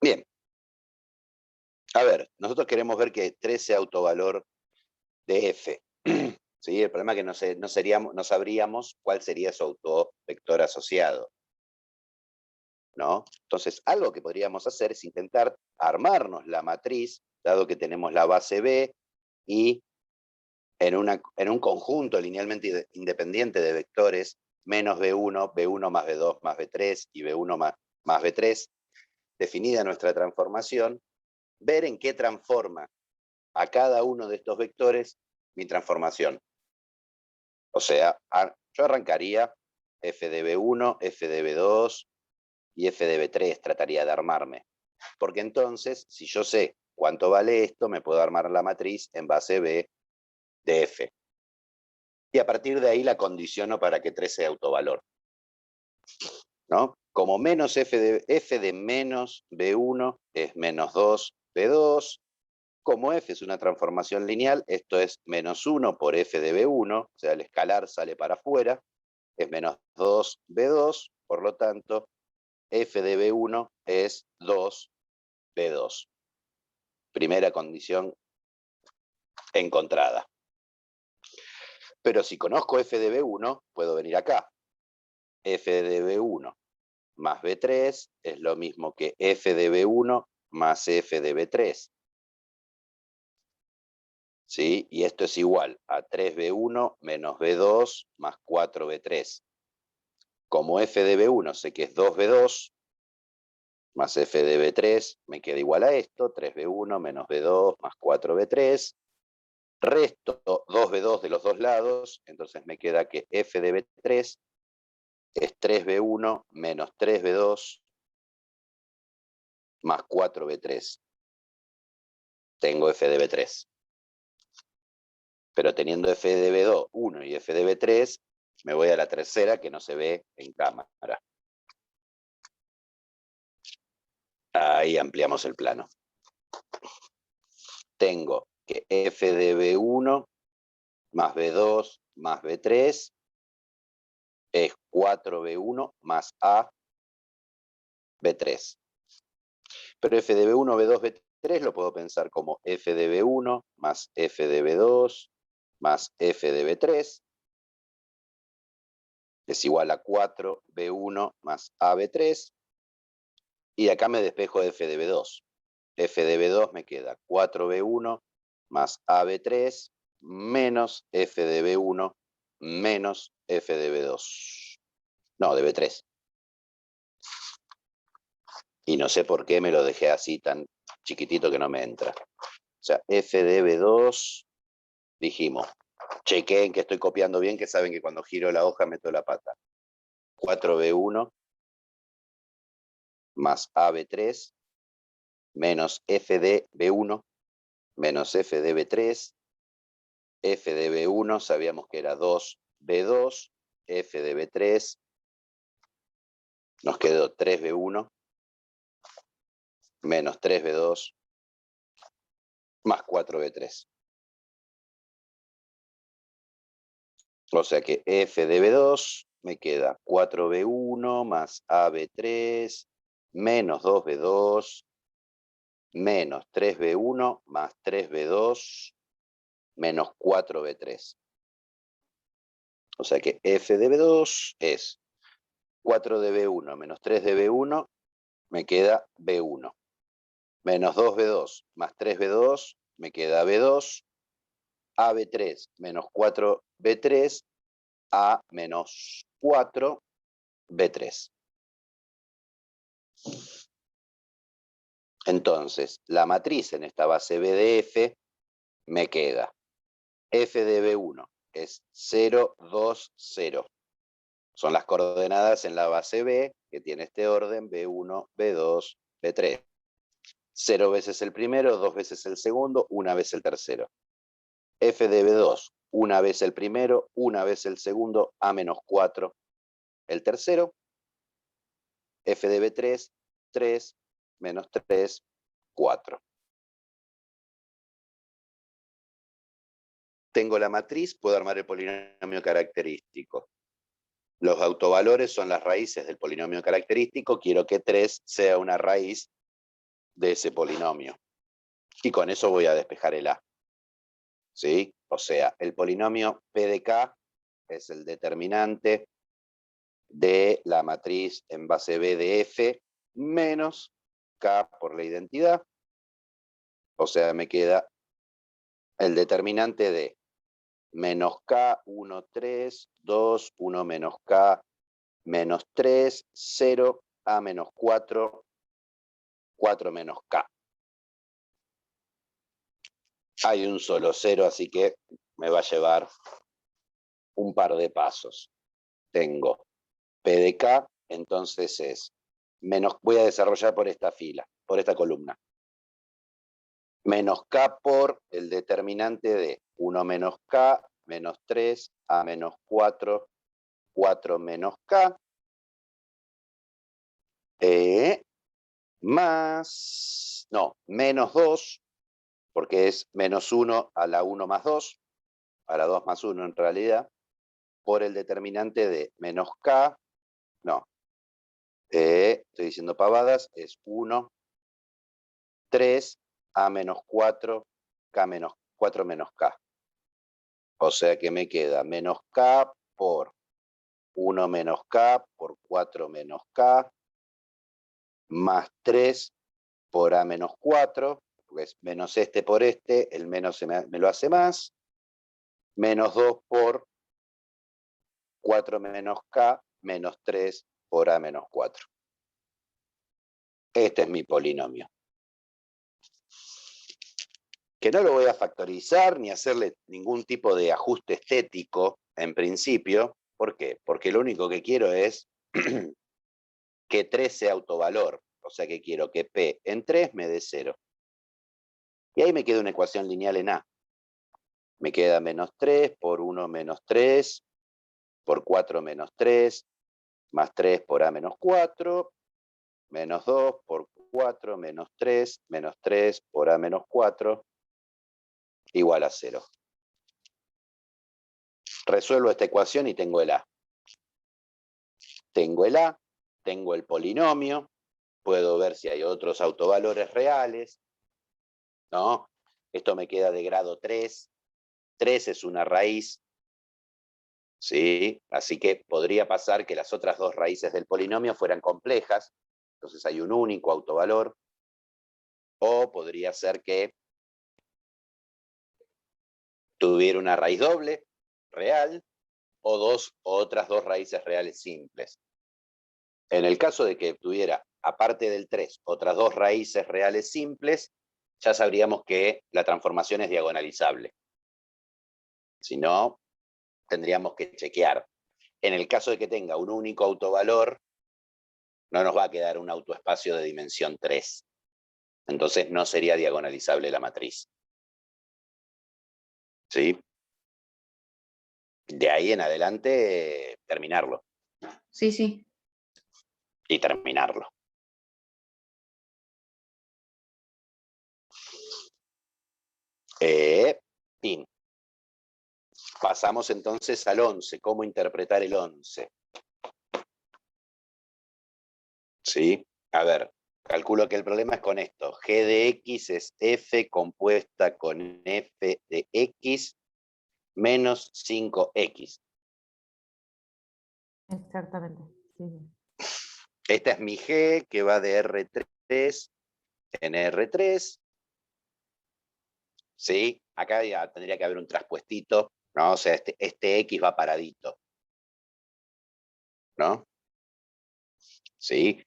Bien, a ver, nosotros queremos ver que 3 sea autovalor de F. ¿Sí? El problema es que no sabríamos cuál sería su autovector asociado, ¿no? Entonces, algo que podríamos hacer es intentar armarnos la matriz, dado que tenemos la base B, y en un conjunto linealmente independiente de vectores, menos B1, B1 más B2 más B3 y B1 más B3, definida nuestra transformación, ver en qué transforma a cada uno de estos vectores mi transformación. O sea, yo arrancaría f de B1, f de B2 y f de B3, trataría de armarme. Porque entonces, si yo sé cuánto vale esto, me puedo armar la matriz en base B de F. Y a partir de ahí la condiciono para que 3 sea autovalor, ¿no? Como menos f de menos B1 es menos 2 B2, como f es una transformación lineal, esto es menos 1 por f de B1, o sea, el escalar sale para afuera, es menos 2 B2, por lo tanto, f de B1 es 2 B2. Primera condición encontrada. Pero si conozco f de B1, puedo venir acá. F de B1 más B3 es lo mismo que f de B1 más f de B3. ¿Sí? Y esto es igual a 3B1 menos B2 más 4B3. Como f de B1 sé que es 2B2 más f de B3, me queda igual a esto, 3B1 menos B2 más 4B3. Resto 2B2 de los dos lados, entonces me queda que f de B3 es 3B1 menos 3B2 más 4B3. Tengo f de B3. Pero teniendo f de B2, 1 y f de B3, me voy a la tercera que no se ve en cámara. Ahí ampliamos el plano. Tengo que f de B1 más B2 más B3 es 4B1 más A B3. Pero f de B1, B2, B3 lo puedo pensar como f de B1 más f de B2 más f de B3 es igual a 4B1 más AB3. Y acá me despejo de f de B2. F de B2 me queda 4B1 más AB3 menos f de B1 menos f de B2. No, de B3. Y no sé por qué me lo dejé así tan chiquitito que no me entra. O sea, f de B2, dijimos, chequeen que estoy copiando bien, que saben que cuando giro la hoja meto la pata. 4B1 más AB3 menos f de B1 menos f de B3, f de B1 sabíamos que era 2B2, f de B3 nos quedó 3B1 menos 3B2 más 4B3. O sea que f de B2 me queda 4B1 más AB3 menos 2B2 menos 3B1 más 3B2 menos 4B3. O sea que f de B2 es 4 de B1 menos 3 de B1, me queda B1. Menos 2B2 más 3B2, me queda B2. AB3 menos 4B3, A menos 4B3. Entonces, la matriz en esta base B de F me queda F de B1 es 0, 2, 0. Son las coordenadas en la base B, que tiene este orden, B1, B2, B3. 0 veces el primero, 2 veces el segundo, una vez el tercero. F de B2, una vez el primero, una vez el segundo, A menos 4 el tercero. F de B3, 3, menos 3, 4. Tengo la matriz, puedo armar el polinomio característico. Los autovalores son las raíces del polinomio característico. Quiero que 3 sea una raíz de ese polinomio. Y con eso voy a despejar el A. ¿Sí? O sea, el polinomio P de K es el determinante de la matriz en base B de F menos K por la identidad. O sea, me queda el determinante de menos K, 1, 3, 2, 1 menos K, menos 3, 0, A menos 4, 4 menos K. Hay un solo 0, así que me va a llevar un par de pasos. Tengo P de K, entonces es menos, voy a desarrollar por esta fila, por esta columna. Menos K por el determinante de 1 menos K, menos 3, A menos 4, 4 menos K, más, no, menos 2, porque es menos 1 a la 1 más 2, a la 2 más 1 en realidad, por el determinante de menos K, no, estoy diciendo pavadas, es 1, 3, A menos 4, K menos 4 menos K. O sea que me queda menos K por 1 menos K por 4 menos K, más 3 por A menos 4, pues menos este por este, el menos me lo hace más, menos 2 por 4 menos K, menos 3 por A menos 4. Este es mi polinomio. Que no lo voy a factorizar ni hacerle ningún tipo de ajuste estético en principio. ¿Por qué? Porque lo único que quiero es que 3 sea autovalor. O sea que quiero que P en 3 me dé 0. Y ahí me queda una ecuación lineal en A. Me queda menos 3 por 1 menos 3, por 4 menos 3, más 3 por A menos 4, menos 2 por 4 menos 3 por A menos 4, igual a 0. Resuelvo esta ecuación y tengo el A. Tengo el A, tengo el polinomio, puedo ver si hay otros autovalores reales, ¿no? Esto me queda de grado 3. 3 es una raíz, ¿sí? Así que podría pasar que las otras dos raíces del polinomio fueran complejas, entonces hay un único autovalor, o podría ser que tuviera una raíz doble, real, o otras dos raíces reales simples. En el caso de que tuviera, aparte del 3, otras dos raíces reales simples, ya sabríamos que la transformación es diagonalizable. Si no, tendríamos que chequear. En el caso de que tenga un único autovalor, no nos va a quedar un autoespacio de dimensión 3. Entonces no sería diagonalizable la matriz. ¿Sí? De ahí en adelante, terminarlo. Sí, sí. Y terminarlo. Fin. Pasamos entonces al 11. ¿Cómo interpretar el 11? ¿Sí? A ver, calculo que el problema es con esto. G de X es F compuesta con F de X menos 5X. Exactamente. Sí. Esta es mi G que va de R3 en R3. ¿Sí? Acá ya tendría que haber un traspuestito, ¿no? O sea, este X va paradito, ¿no? ¿Sí?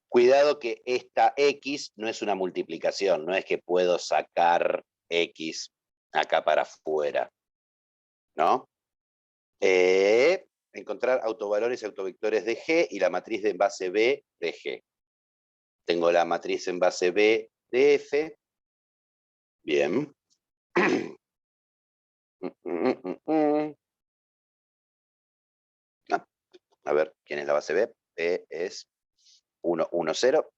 Cuidado que esta X no es una multiplicación, no es que puedo sacar X acá para afuera, ¿no? Encontrar autovalores y autovectores de G y la matriz de base B de G. Tengo la matriz en base B de F. Bien. A ver, ¿quién es la base B? B es 1, 1, 0,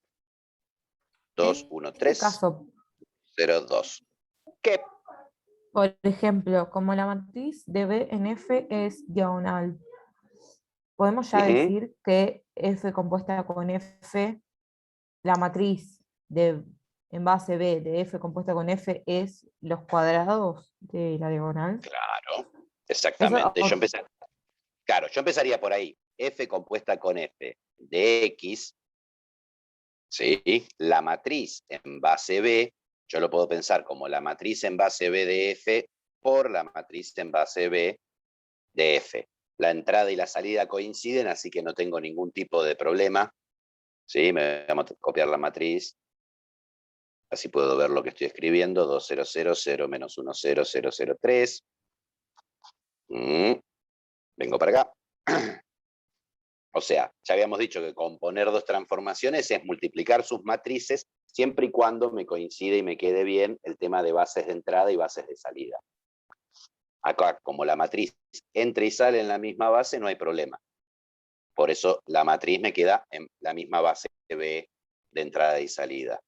2, 1, En este 3, caso, 0, 2. ¿Qué? por ejemplo, como la matriz de B en F es diagonal, podemos ya decir que F compuesta con F, la matriz de en base B de F compuesta con F es los cuadrados de la diagonal. Claro, Eso, exactamente. Claro, yo empezaría por ahí. F compuesta con F de X, ¿sí? La matriz en base B, yo lo puedo pensar como la matriz en base B de F por la matriz en base B de F. La entrada y la salida coinciden, así que no tengo ningún tipo de problema. ¿Sí? Me voy a copiar la matriz. Así puedo ver lo que estoy escribiendo. 2, 0, 0, 0, menos 1, 0, 0, 0, 3. Vengo para acá. O sea, ya habíamos dicho que componer dos transformaciones es multiplicar sus matrices siempre y cuando me coincide y me quede bien el tema de bases de entrada y bases de salida. Acá, como la matriz entra y sale en la misma base, no hay problema. Por eso la matriz me queda en la misma base B de entrada y salida.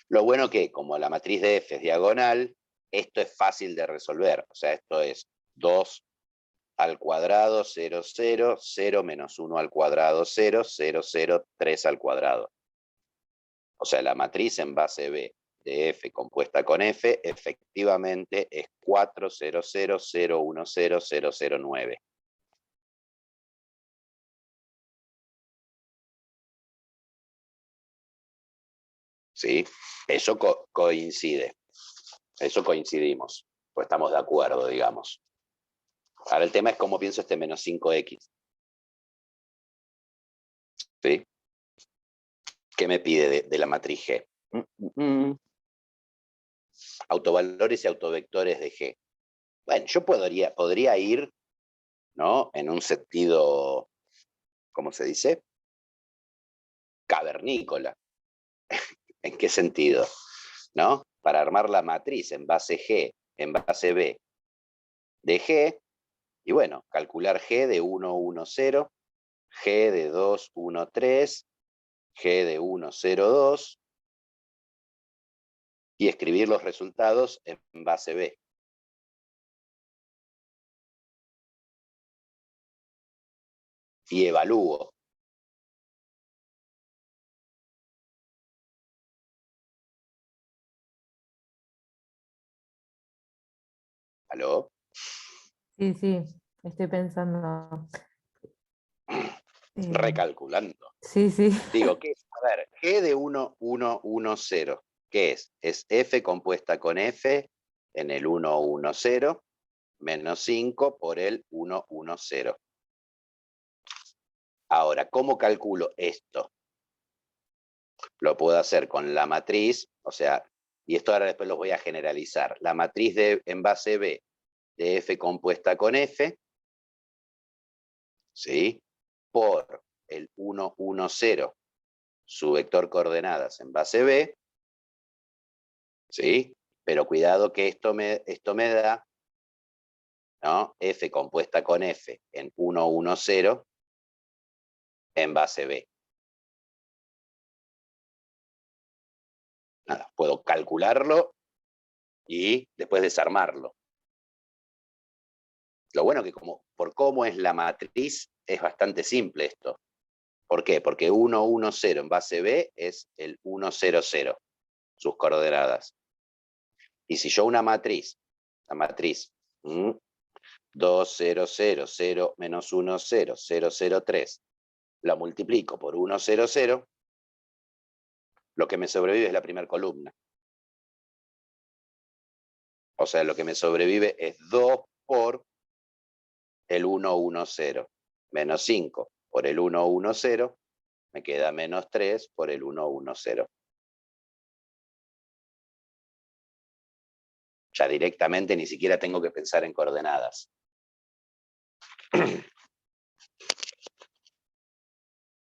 Lo bueno que, como la matriz de F es diagonal, esto es fácil de resolver. O sea, esto es 2 al cuadrado, 0, 0, 0 menos 1 al cuadrado, 0, 0, 0, 3 al cuadrado. O sea, la matriz en base B de F compuesta con F efectivamente es 4, 0, 0, 0, 1, 0, 0, 0, 9. ¿Sí? Eso coincide. Eso coincidimos. Pues estamos de acuerdo, digamos. Ahora el tema es cómo pienso este menos 5x. ¿Sí? ¿Qué me pide de la matriz G? Autovalores y autovectores de G. Bueno, yo podría ir, ¿no? En un sentido, ¿cómo se dice? Cavernícola. ¿En qué sentido? ¿No? Para armar la matriz en base G, en base B de G, y bueno, calcular G de 1, 1, 0, G de 2, 1, 3, G de 1, 0, 2, y escribir los resultados en base B. Y evalúo. ¿Aló? Sí, sí, estoy pensando. Recalculando. Sí, sí. Digo, ¿qué es? A ver, G de 1, 1, 1, 0. ¿Qué es? Es F compuesta con F en el 1, 1, 0, menos 5 por el 1, 1, 0. Ahora, ¿cómo calculo esto? Lo puedo hacer con la matriz, o sea, y esto ahora después lo voy a generalizar. La matriz en base B de F compuesta con F, ¿sí? Por el 1, 1, 0, su vector coordenadas en base B, ¿sí? Pero cuidado que esto me da, ¿no? F compuesta con F en 1, 1, 0 en base B. Nada, puedo calcularlo y después desarmarlo. Lo bueno que por cómo es la matriz es bastante simple esto. ¿Por qué? Porque 1, 1, 0 en base B es el 1, 0, 0, sus coordenadas. Y si yo una matriz, la matriz 2, 0, 0, 0, menos 1, 0, 0, 0, 3, la multiplico por 1, 0, 0, lo que me sobrevive es la primera columna. O sea, lo que me sobrevive es 2 por el 1, 1, 0, menos 5 por el 1, 1, 0, me queda menos 3 por el 1, 1, 0. Ya directamente ni siquiera tengo que pensar en coordenadas.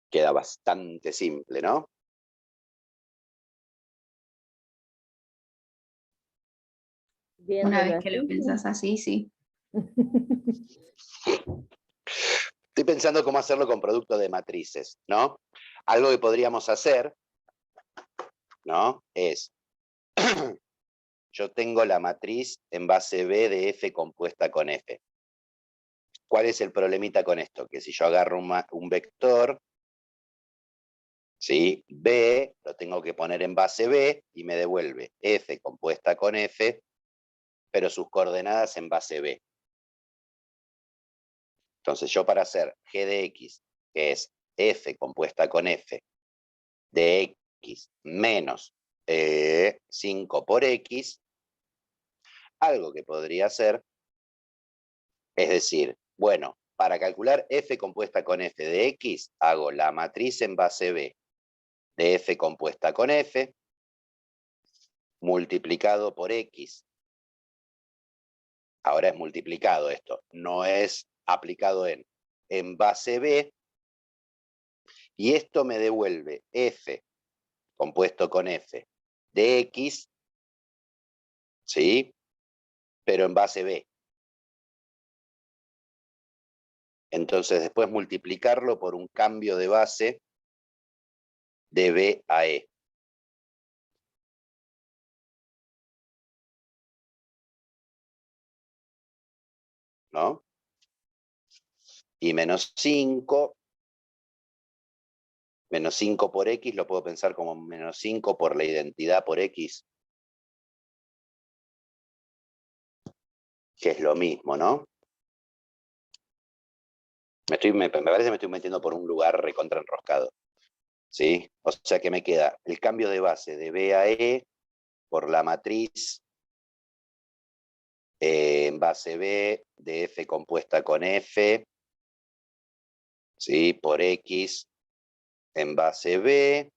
Queda bastante simple, ¿no? Una vez Viéndolo que lo así, piensas así, sí. Estoy pensando cómo hacerlo con producto de matrices, ¿no? Algo que podríamos hacer, ¿no? Es, yo tengo la matriz en base B de F compuesta con F. ¿Cuál es el problemita con esto? Que si yo agarro un vector, ¿sí? B lo tengo que poner en base B y me devuelve F compuesta con F, pero sus coordenadas en base B. Entonces yo para hacer G de X, que es F compuesta con F de X menos 5 por X, algo que podría hacer es decir, bueno, para calcular F compuesta con F de X, hago la matriz en base B de F compuesta con F, multiplicado por X. Ahora es multiplicado esto, no es aplicado en base B, y esto me devuelve F compuesto con F de X, ¿sí? Pero en base B. Entonces después multiplicarlo por un cambio de base de B a E. ¿No? Y menos 5 por X lo puedo pensar como menos 5 por la identidad por X, que es lo mismo, ¿no? Me parece que me estoy metiendo por un lugar recontra enroscado, ¿sí? O sea que me queda el cambio de base de B a E por la matriz en base B de F compuesta con F, ¿sí? Por X en base B,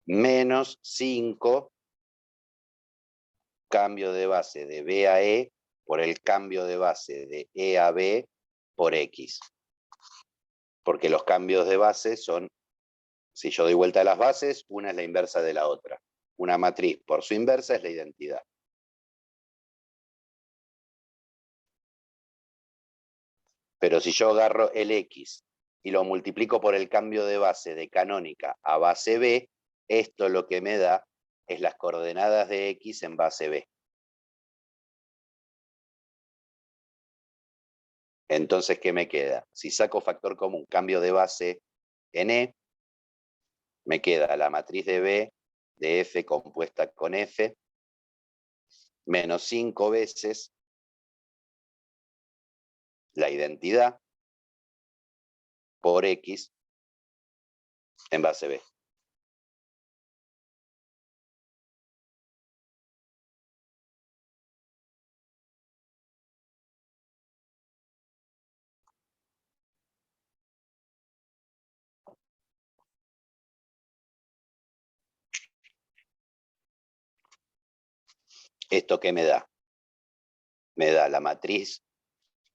menos 5, cambio de base de B a E por el cambio de base de E a B por X. Porque los cambios de base son, si yo doy vuelta a las bases, una es la inversa de la otra. Una matriz por su inversa es la identidad. Pero si yo agarro el X y lo multiplico por el cambio de base de canónica a base B, esto lo que me da es las coordenadas de X en base B. Entonces, ¿qué me queda? Si saco factor común, cambio de base en E, me queda la matriz de B de F compuesta con F, menos 5 veces la identidad por X en base B. ¿Esto qué me da? Me da la matriz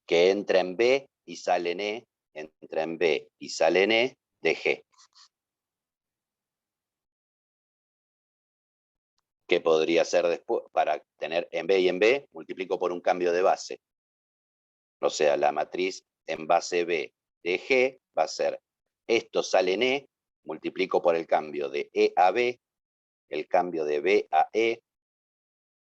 que entra en B y sale en E, entra en B y sale en E de G. ¿Qué podría ser después? Para tener en B y en B, multiplico por un cambio de base. O sea, la matriz en base B de G va a ser, esto sale en E, multiplico por el cambio de E a B, el cambio de B a E,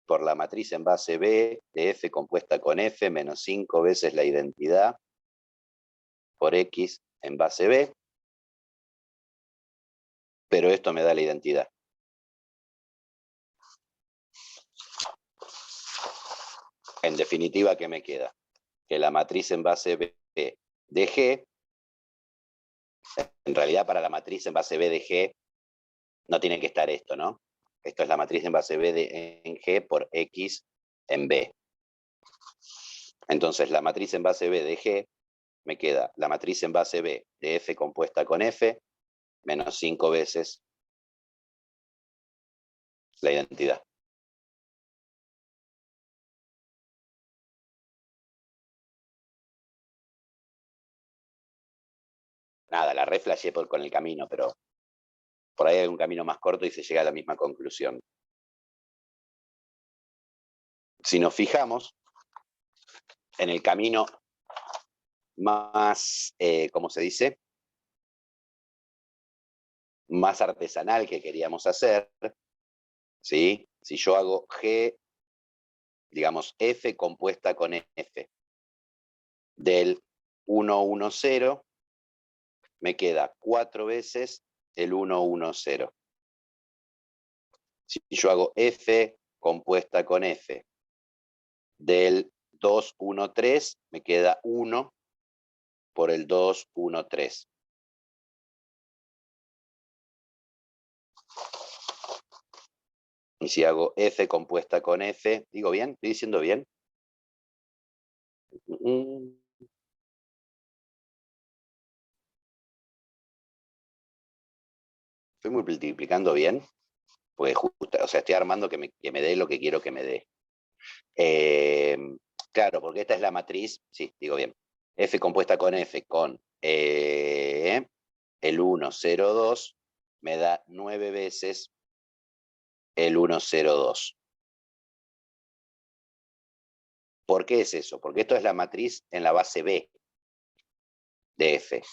por la matriz en base B de F compuesta con F, menos 5 veces la identidad, por X en base B, pero esto me da la identidad. En definitiva, ¿qué me queda? Que la matriz en base B de G, en realidad para la matriz en base B de G, no tiene que estar esto, ¿no? Esto es la matriz en base B en G por X en B. Entonces la matriz en base B de G me queda la matriz en base B de F compuesta con F, menos 5 veces la identidad. Nada, la reflashé con el camino, pero por ahí hay un camino más corto y se llega a la misma conclusión. Si nos fijamos en el camino más, ¿cómo se dice? Más artesanal que queríamos hacer, ¿sí? Si yo hago G, digamos, F compuesta con F, del 1, 1, 0, me queda 4 veces el 1, 1, 0. Si yo hago F compuesta con F del 2, 1, 3, me queda 1 por el 2, 1, 3. Y si hago F compuesta con F, ¿digo bien? ¿Estoy diciendo bien? ¿Estoy multiplicando bien? Pues justo, o sea, estoy armando que me dé lo que quiero que me dé. Claro, porque esta es la matriz, sí, digo bien. F compuesta con F con el 1, 0, 2, me da 9 veces el 1, 0, 2. ¿Por qué es eso? Porque esto es la matriz en la base B de F.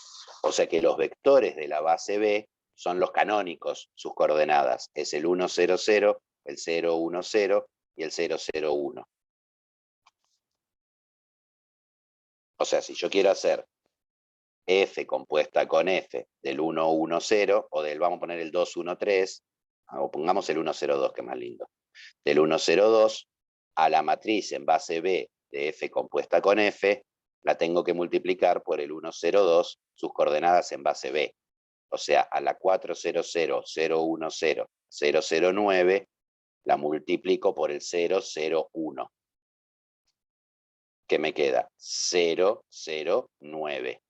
O sea que los vectores de la base B son los canónicos, sus coordenadas. Es el 1, 0, 0, el 0, 1, 0 y el 0, 0, 1. O sea, si yo quiero hacer F compuesta con F del 1, 1, 0, o del, vamos a poner el 2, 1, 3, o pongamos el 1, 0, 2, que es más lindo. Del 1, 0, 2, a la matriz en base B de F compuesta con F, la tengo que multiplicar por el 1, 0, 2, sus coordenadas en base B. O sea, a la 4, 0, 0, 0, 1, 0, 0, 0, 9, la multiplico por el 0, 0, 1. ¿Qué me queda? 0, 0, 9.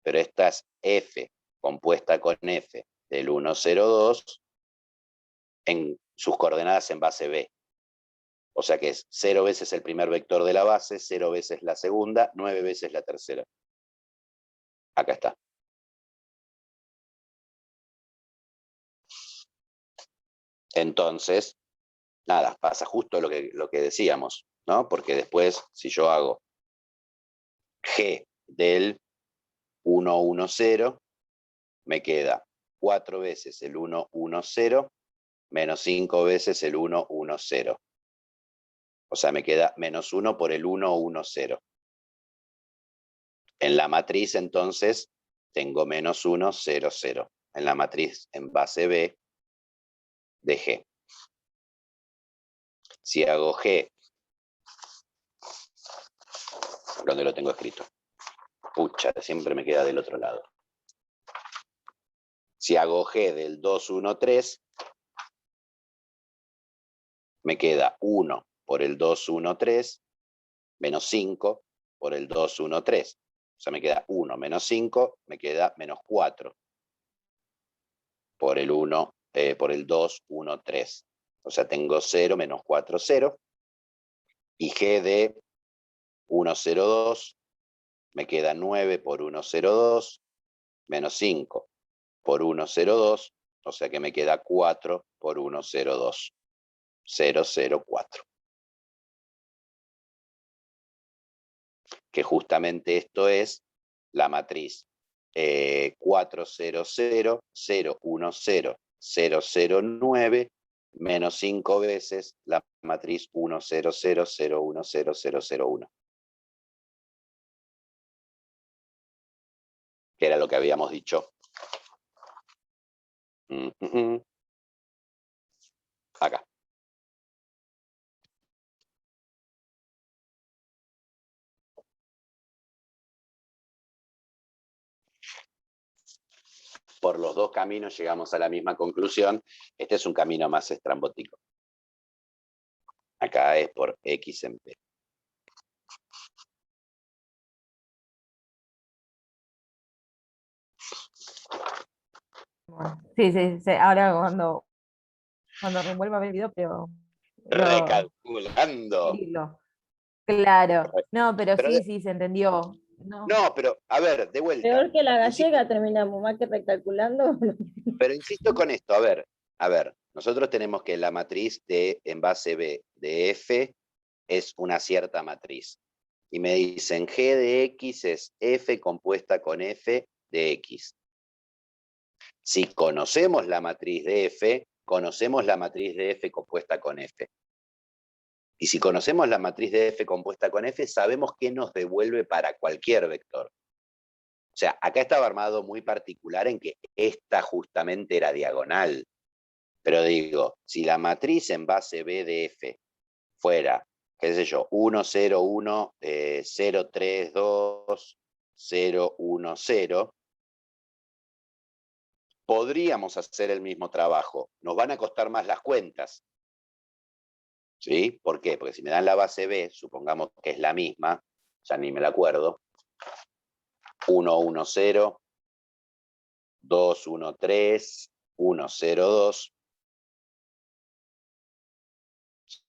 Pero esta es F compuesta con F del 1, 0, 2 en sus coordenadas en base B. O sea que es 0 veces el primer vector de la base, 0 veces la segunda, 9 veces la tercera. Acá está. Entonces, nada, pasa justo lo que decíamos, ¿no? Porque después, si yo hago G del 1, 1, 0, me queda 4 veces el 1, 1, 0, menos 5 veces el 1, 1, 0. O sea, me queda menos 1 por el 1, 1, 0. En la matriz, entonces, tengo menos 1, 0, 0. En la matriz en base B de G. Si hago G, ¿dónde lo tengo escrito? Pucha, siempre me queda del otro lado. Si hago G del 2, 1, 3, me queda 1 por el 2, 1, 3, menos 5 por el 2, 1, 3. O sea, me queda 1 menos 5, me queda menos 4 por el 1, por el 2, 1, 3. O sea, tengo 0 menos 4, 0. Y G de 1, 0, 2, me queda 9 por 1, 0, 2, menos 5 por 1, 0, 2, o sea que me queda 4 por 1, 0, 2, 0, 0, 4. Que justamente esto es la matriz 4, 0, 0, 0, 1, 0, 0, 0, 9, menos 5 veces la matriz 1, 0, 0, 0, 1, 0, 0, 0, 1. Que era lo que habíamos dicho. Acá. Por los dos caminos llegamos a la misma conclusión. Este es un camino más estrambótico. Acá es por X en P. Bueno, sí, sí, sí, ahora cuando revuelva a ver el video, pero Recalculando. Claro, no, pero Pero sí, sí, se entendió. No, no, pero a ver, de vuelta. Peor que la Insisto, gallega terminamos, más que recalculando. pero insisto con esto, a ver, nosotros tenemos que la matriz de en base B de F es una cierta matriz. Y me dicen G de X es F compuesta con F de X. Si conocemos la matriz de F, conocemos la matriz de F compuesta con F. Y si conocemos la matriz de F compuesta con F, sabemos qué nos devuelve para cualquier vector. sea, acá estaba armado muy particular en que esta justamente era diagonal. Pero digo, si la matriz en base B de F fuera, qué sé yo, 1, 0, 1, 0, 3, 2, 0, 1, 0, podríamos hacer el mismo trabajo. Nos van a costar más las cuentas. ¿Sí? ¿Por qué? Porque si me dan la base B, supongamos que es la misma, ya ni me la acuerdo, 1, 1, 0, 2, 1, 3, 1, 0, 2,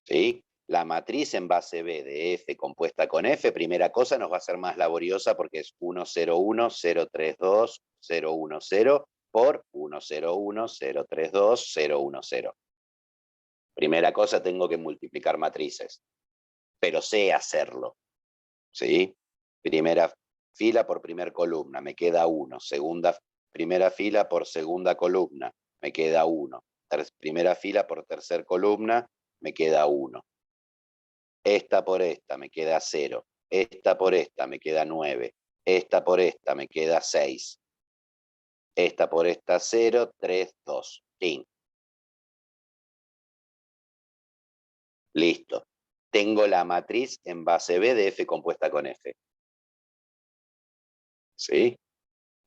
¿sí? La matriz en base B de F compuesta con F, primera cosa, nos va a ser más laboriosa porque es 1, 0, 1, 0, 3, 2, 0, 1, 0 por 1, 0, 1, 0, 3, 2, 0, 1, 0. Primera cosa, tengo que multiplicar matrices, pero sé hacerlo, ¿sí? Primera fila por primera columna, me queda 1. Primera fila por segunda columna, me queda 1. Primera fila por tercera columna, me queda 1. Esta por esta me queda 0. Esta por esta me queda 9. Esta por esta me queda 6. Esta por esta 0, 3, 2. ¡Tin! Listo. Tengo la matriz en base B de F compuesta con F. ¿Sí?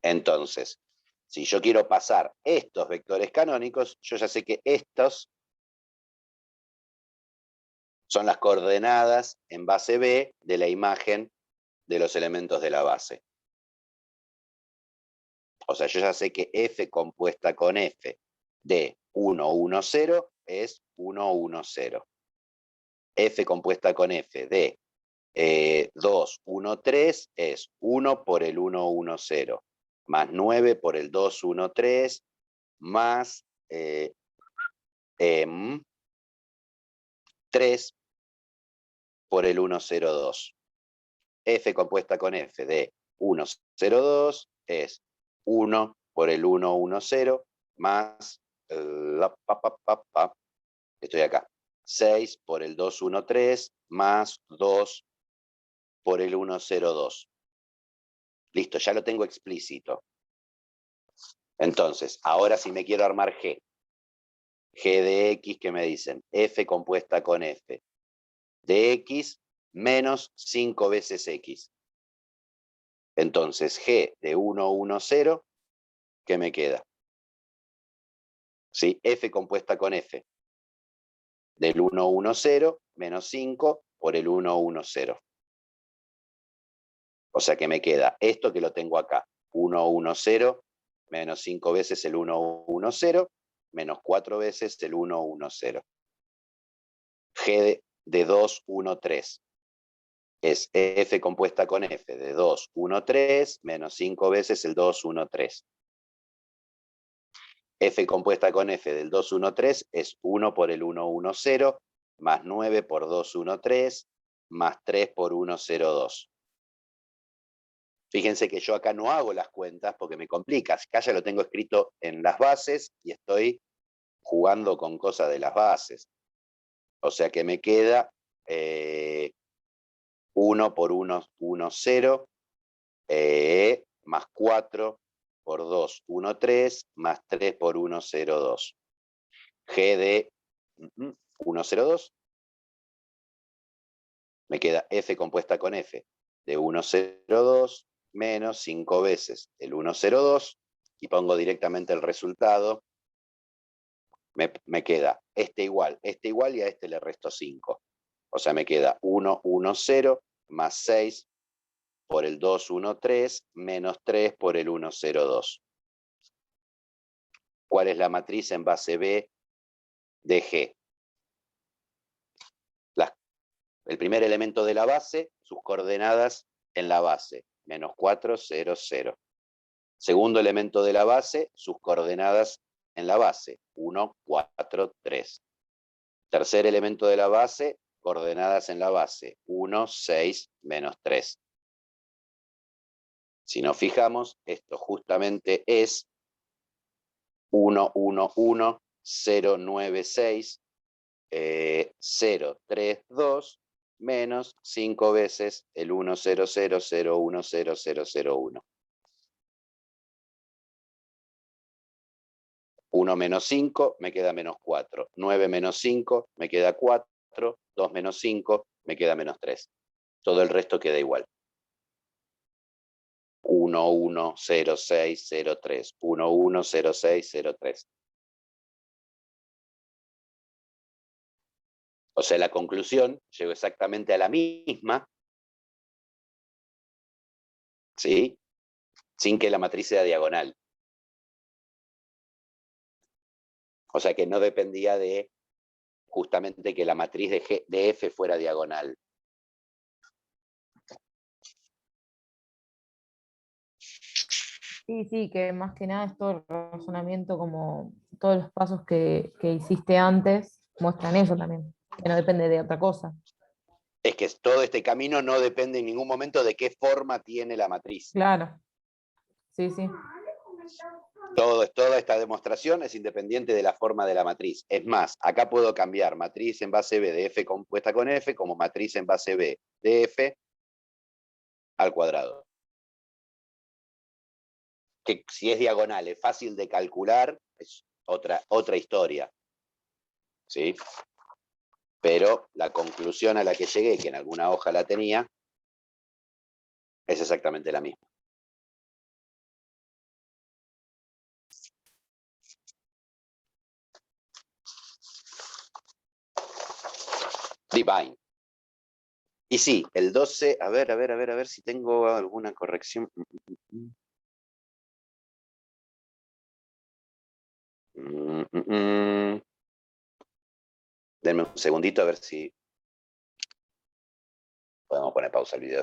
Entonces, si yo quiero pasar estos vectores canónicos, yo ya sé que estos son las coordenadas en base B de la imagen de los elementos de la base. O sea, yo ya sé que F compuesta con F de 1, 1, 0 es 1, 1, 0. F compuesta con F de 2, 1, 3 es 1 por el 1, 1, 0, más 9 por el 2, 1, 3, más 3 por el 1, 0, 2. F compuesta con F de 1, 0, 2 es 1 por el 1, 1, 0, más, estoy acá, 6 por el 2, 1, 3, más 2 por el 1, 0, 2. Listo, ya lo tengo explícito. Entonces, ahora si me quiero armar G de X, ¿qué me dicen? F compuesta con F de X menos 5 veces X. Entonces, G de 1, 1, 0, ¿qué me queda? ¿Sí? F compuesta con F del 1, 1, 0 menos 5 por el 1, 1, 0. O sea que me queda esto que lo tengo acá, 1, 1, 0, menos 5 veces el 1, 1, 0, menos 4 veces el 1, 1, 0. G de 2, 1, 3. Es F compuesta con F de 2, 1, 3, menos 5 veces el 2, 1, 3. F compuesta con F del 2, 1, 3 es 1 por el 1, 1, 0, más 9 por 2, 1, 3, más 3 por 1, 0, 2. Fíjense que yo acá no hago las cuentas porque me complica. Acá ya lo tengo escrito en las bases y estoy jugando con cosas de las bases. O sea que me queda 1 por 1, 1, 0, más 4 por 2, 1, 3, más 3 por 1, 0, 2. G de 1, 0, 2. Me queda F compuesta con F de 1, 0, 2 menos 5 veces el 1, 0, 2 y pongo directamente el resultado. Me queda este igual y a este le resto 5. O sea, me queda 1, 1, 0 más 6 por el 2, 1, 3 menos 3 por el 1, 0, 2. ¿Cuál es la matriz en base B de G? El primer elemento de la base, sus coordenadas en la base, menos 4, 0, 0. Segundo elemento de la base, sus coordenadas en la base, 1, 4, 3. Tercer elemento de la base, coordenadas en la base, 1, 6, menos 3. Si nos fijamos, esto justamente es 1, 1, 1, 0, 9, 6, 0, 3, 2, menos 5 veces el 1, 0, 0, 0, 1, 0, 0, 0, 1. 1 menos 5 me queda menos 4. 9 menos 5 me queda 4. 2 menos 5 me queda menos 3. Todo el resto queda igual. 1, 1, 0, 6, 0, 3. 1, 1, 0, 6, 0, 3. O sea, la conclusión llegó exactamente a la misma, ¿sí? Sin que la matriz sea diagonal. O sea que no dependía de justamente que la matriz de F fuera diagonal. Sí, que más que nada es todo el razonamiento, como todos los pasos que hiciste antes muestran eso también, que no depende de otra cosa. Es que todo este camino no depende en ningún momento de qué forma tiene la matriz. Claro, sí. Toda esta demostración es independiente de la forma de la matriz. Es más, acá puedo cambiar matriz en base B de F compuesta con F como matriz en base B de F al cuadrado. Que si es diagonal, es fácil de calcular, es otra historia. ¿Sí? Pero la conclusión a la que llegué, que en alguna hoja la tenía, es exactamente la misma. Divine. Y sí, el 12, a ver si tengo alguna corrección. Denme un segundito a ver si podemos poner pausa al video.